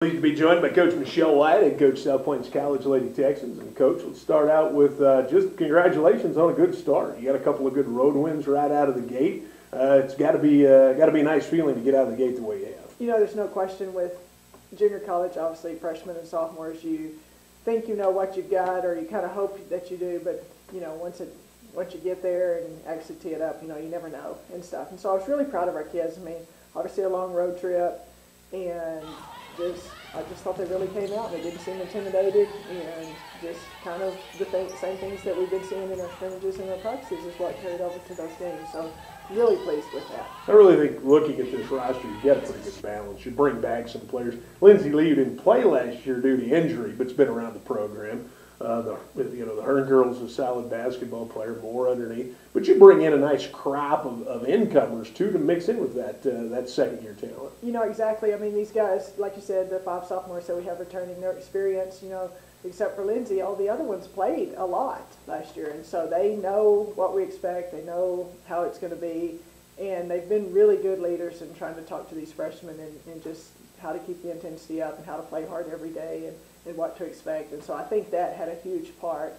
Pleased to be joined by Coach Michelle Wyatt and Coach South Plains College Lady Texans. And Coach, let's start out with just congratulations on a good start. You got a couple of good road wins right out of the gate. It's got to be a nice feeling to get out of the gate the way you have. You know, there's no question with junior college, obviously freshmen and sophomores, you think you know what you've got, or you kind of hope that you do, but you know, once you get there and actually tee it up, you know, you never know and stuff. And so I was really proud of our kids. I mean, obviously a long road trip, and I just thought they really came out. They didn't seem intimidated, and just kind of the same things that we've been seeing in our scrimmages and our practices is what carried over to those games. So really pleased with that. I really think looking at this roster, you get a pretty good balance. You bring back some players. Lindsay Lee didn't play last year due to injury, but's been around the program. The Hearn girl's a solid basketball player, more underneath. But you bring in a nice crop of incomers too to mix in with that second-year talent. You know, exactly. I mean, these guys, like you said, the 5 sophomores that we have returning, their experience, you know, except for Lindsay, all the other ones played a lot last year, and so they know what we expect. They know how it's going to be, and they've been really good leaders in trying to talk to these freshmen and just how to keep the intensity up and how to play hard every day and what to expect. And so I think that had a huge part,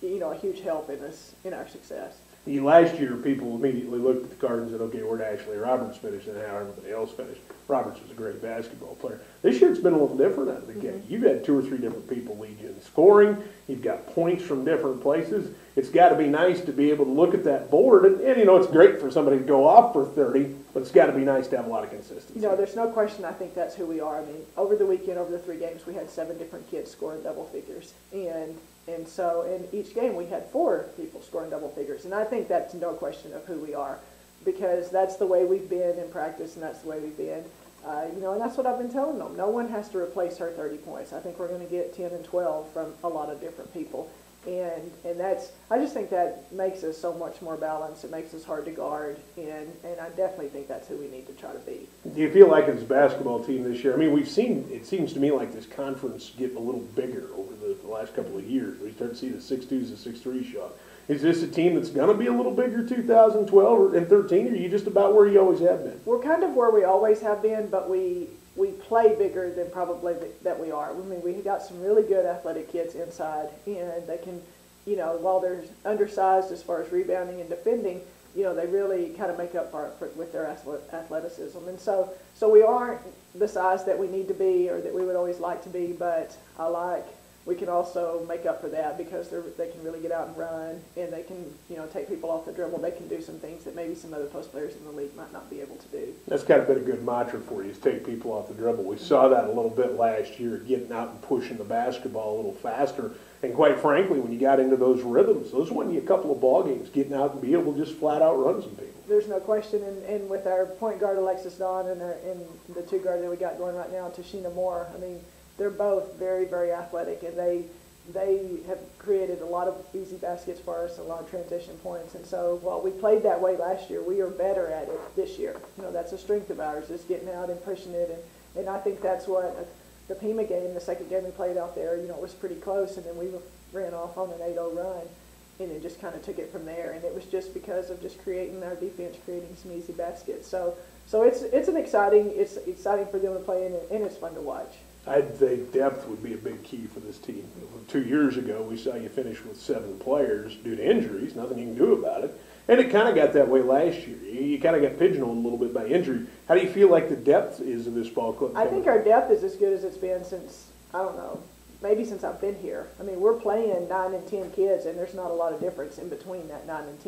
you know, a huge help in our success. Last year, people immediately looked at the cards and said, okay, where'd Ashley Roberts finish and how everybody else finished. Roberts was a great basketball player. This year it's been a little different out of the gate. You've had 2 or 3 different people lead you in scoring. You've got points from different places. It's got to be nice to be able to look at that board. And you know, it's great for somebody to go off for 30, but it's got to be nice to have a lot of consistency. You know, there's no question I think that's who we are. I mean, over the weekend, over the 3 games, we had 7 different kids scoring double figures. And so in each game we had 4 people scoring double figures. And I think that's no question of who we are, because that's the way we've been in practice and that's the way we've been. You know, and that's what I've been telling them. No one has to replace her 30 points. I think we're going to get 10 and 12 from a lot of different people. And I just think that makes us so much more balanced. It makes us hard to guard, and I definitely think that's who we need to try to be. Do you feel like as a basketball team this year, I mean, we've seen, it seems to me like this conference get a little bigger over the last couple of years. We start to see the 6'2s and 6'3s show up. Is this a team that's going to be a little bigger 2012 and 13, or are you just about where you always have been? We're kind of where we always have been, but we play bigger than probably that we are. I mean, we got some really good athletic kids inside, and they can, you know, while they're undersized as far as rebounding and defending, you know, they really kind of make up for it with their athleticism. And so we aren't the size that we need to be or that we would always like to be, but we can also make up for that because they can really get out and run, and they can, you know, take people off the dribble. They can do some things that maybe some other post players in the league might not be able to do. That's kind of been a good mantra for you, is take people off the dribble. We saw that a little bit last year, getting out and pushing the basketball a little faster. And quite frankly, when you got into those rhythms, those won you a couple of ball games, getting out and be able to just flat out run some people. There's no question, and with our point guard Alexis Dawn and the 2 guard that we got going right now, Tashina Moore, I mean, they're both very, very athletic, and they have created a lot of easy baskets for us, a lot of transition points. And so while we played that way last year, we are better at it this year. You know, that's a strength of ours, is getting out and pushing it. And I think that's what the Pima game, the second game we played out there, you know, it was pretty close, and then we ran off on an 8-0 run, and it just kind of took it from there. And it was just because of just creating our defense, creating some easy baskets. So it's exciting for them to play in, and it's fun to watch. I'd think depth would be a big key for this team. 2 years ago, we saw you finish with 7 players due to injuries, nothing you can do about it. And it kind of got that way last year. You kind of got pigeonholed a little bit by injury. How do you feel like the depth is of this ball club? I think our depth is as good as it's been since, I don't know, maybe since I've been here. I mean, we're playing 9 and 10 kids, and there's not a lot of difference in between that 9 and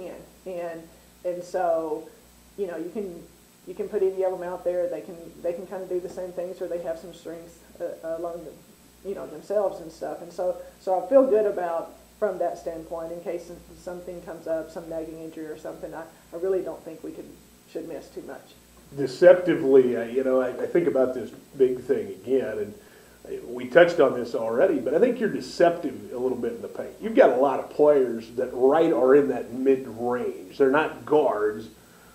10. And so, you know, you can put any of them out there. They can kind of do the same things, or they have some strengths along the, you know, themselves and stuff. And so I feel good about from that standpoint. In case something comes up, some nagging injury or something, I really don't think we should miss too much. Deceptively, you know, I think about this big thing again, and we touched on this already, but I think you're deceptive a little bit in the paint. You've got a lot of players that are in that mid-range. They're not guards.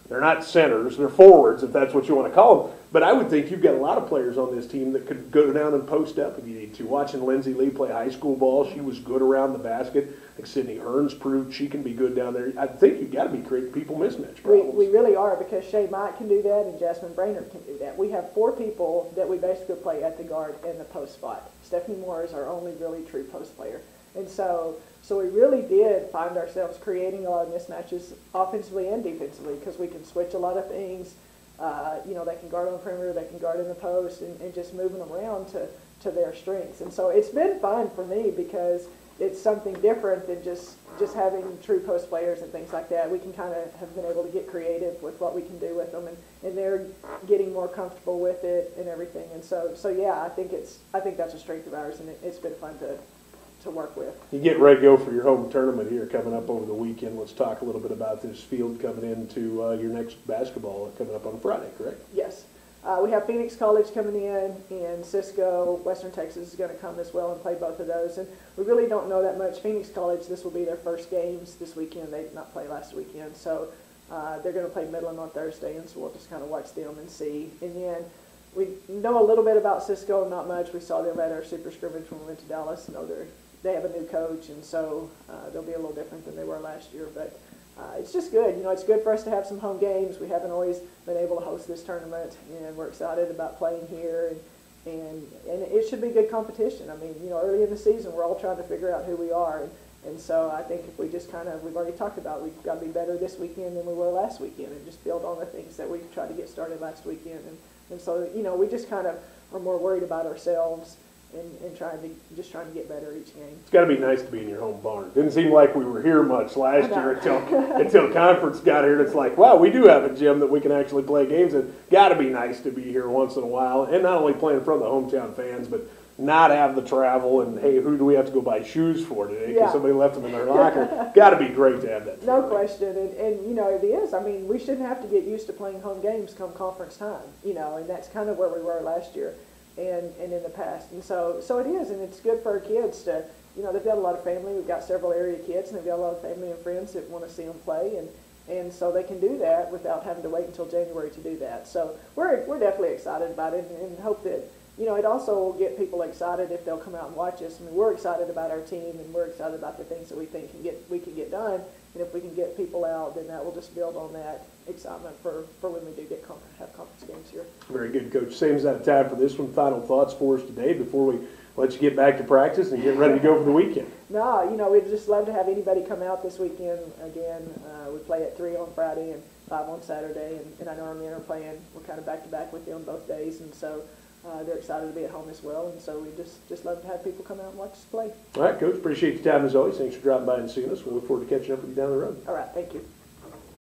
They're not centers. They're forwards, if that's what you want to call them. But I would think you've got a lot of players on this team that could go down and post up if you need to. Watching Lindsay Lee play high school ball, she was good around the basket. I think Sydney Hearns proved she can be good down there. I think you've got to be creating people mismatch problems. We really are, because Shay Mike can do that and Jasmine Brainerd can do that. We have 4 people that we basically play at the guard and the post spot. Stephanie Moore is our only really true post player. And so we really did find ourselves creating a lot of mismatches offensively and defensively, because we can switch a lot of things. You know, they can guard on the perimeter, they can guard in the post, and just moving them around to their strengths. And so it's been fun for me, because it's something different than just having true post players and things like that. We can kind of have been able to get creative with what we can do with them, and they're getting more comfortable with it and everything. And so yeah, I think that's a strength of ours, and it's been fun to work with. You get ready to go for your home tournament here coming up over the weekend. Let's talk a little bit about this field coming into your next basketball coming up on Friday, correct? Yes. We have Phoenix College coming in, and Cisco, Western Texas is going to come as well and play both of those. And we really don't know that much. Phoenix College, this will be their first games this weekend. They did not play last weekend. So they're going to play Midland on Thursday, and so we'll just kind of watch them and see. And then we know a little bit about Cisco, not much. We saw them at our super scrimmage when we went to Dallas. You know, they have a new coach, and so they'll be a little different than they were last year. But it's just good. You know, it's good for us to have some home games. We haven't always been able to host this tournament, and we're excited about playing here. And it should be good competition. I mean, you know, early in the season, we're all trying to figure out who we are. And so I think if we just we've already talked about, we've got to be better this weekend than we were last weekend, and just build on the things that we tried to get started last weekend. And so, you know, we just kind of are more worried about ourselves and trying to get better each game. It's got to be nice to be in your home barn. Didn't seem like we were here much last year until conference got here. And it's like, wow, we do have a gym that we can actually play games in. Got to be nice to be here once in a while, and not only play in front of the hometown fans, but not have the travel and, hey, who do we have to go buy shoes for today because somebody left them in their locker? Got to be great to have that. No question, and you know, it is. I mean, we shouldn't have to get used to playing home games come conference time, you know, and that's kind of where we were last year and in the past. And so it is, and it's good for our kids to, you know, they've got a lot of family. We've got several area kids, and they've got a lot of family and friends that want to see them play, and so they can do that without having to wait until January to do that. So we're definitely excited about it, and hope that, you know, it also will get people excited if they'll come out and watch us. I mean, we're excited about our team, and we're excited about the things that we think we can get done. And if we can get people out, then that will just build on that excitement for when we do have conference games here. Very good, Coach. Same's out of time for this one. Final thoughts for us today before we let you get back to practice and get ready to go for the weekend. No, you know, we'd just love to have anybody come out this weekend. Again, we play at 3 on Friday and 5 on Saturday, and I know our men are playing. We're kind of back-to-back with them both days, and so they're excited to be at home as well, and so we just love to have people come out and watch us play. All right, Coach. Appreciate your time as always. Thanks for dropping by and seeing us. We look forward to catching up with you down the road. All right, thank you.